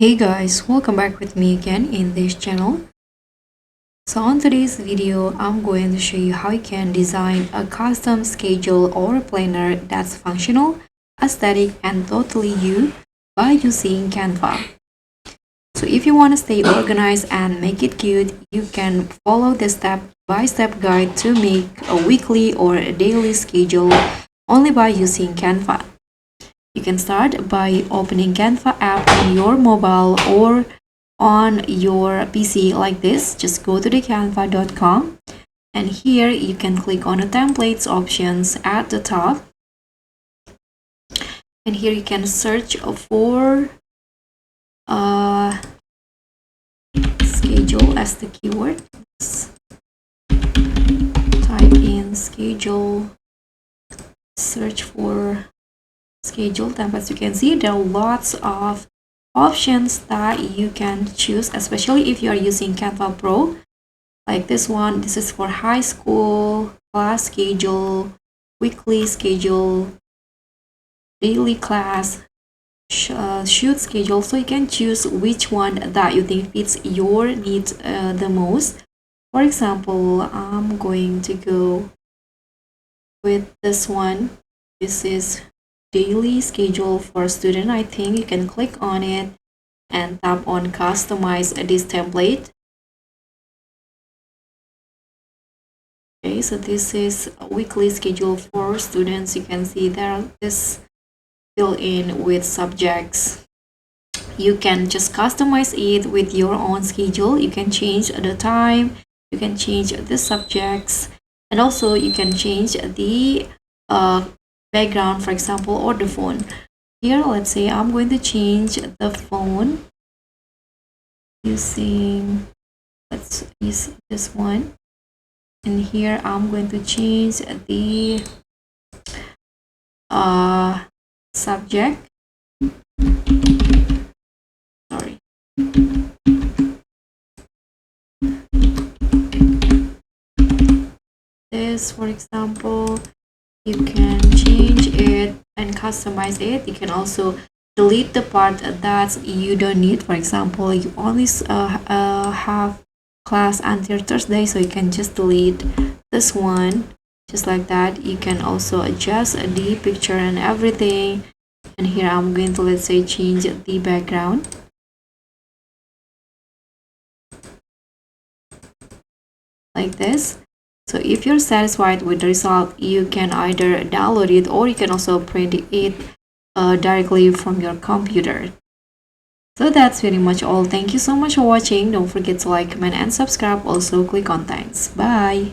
Hey guys, welcome back with me again in this channel. So on today's video, I'm going to show you how you can design a custom schedule or a planner that's functional, aesthetic, and totally you by using Canva. So if you want to stay organized and make it cute, you can follow the step-by-step guide to make a weekly or a daily schedule only by using Canva. You can start by opening Canva app on your mobile or on your PC like this. Just go to the canva.com and here you can click on the templates options at the top. And here you can search for schedule as the keyword. Type in schedule, search for schedule templates. You can see there are lots of options that you can choose, especially if you are using Canva Pro. Like this one, this is for high school, class schedule, weekly schedule, daily class, shoot schedule. So you can choose which one that you think fits your needs the most. For example, I'm going to go with this one. This is daily schedule for student. I think you can click on it and tap on customize this template. Okay, so this is a weekly schedule for students. You can see there is fill in with subjects. You can just customize it with your own schedule. You can change the time, you can change the subjects, and also you can change the background, for example, or the phone. Here, let's say I'm going to change the phone using, let's use this one. And here I'm going to change the subject. Sorry. This, for example, you can change it and customize it. You can also delete the part that you don't need. For example, you only have class until Thursday, so you can just delete this one just like that. You can also adjust the picture and everything. And here I'm going to, let's say, change the background like this. So if you're satisfied with the result, you can either download it or you can also print it directly from your computer. So that's pretty much all. Thank you so much for watching. Don't forget to like, comment, and subscribe. Also click on thanks. Bye.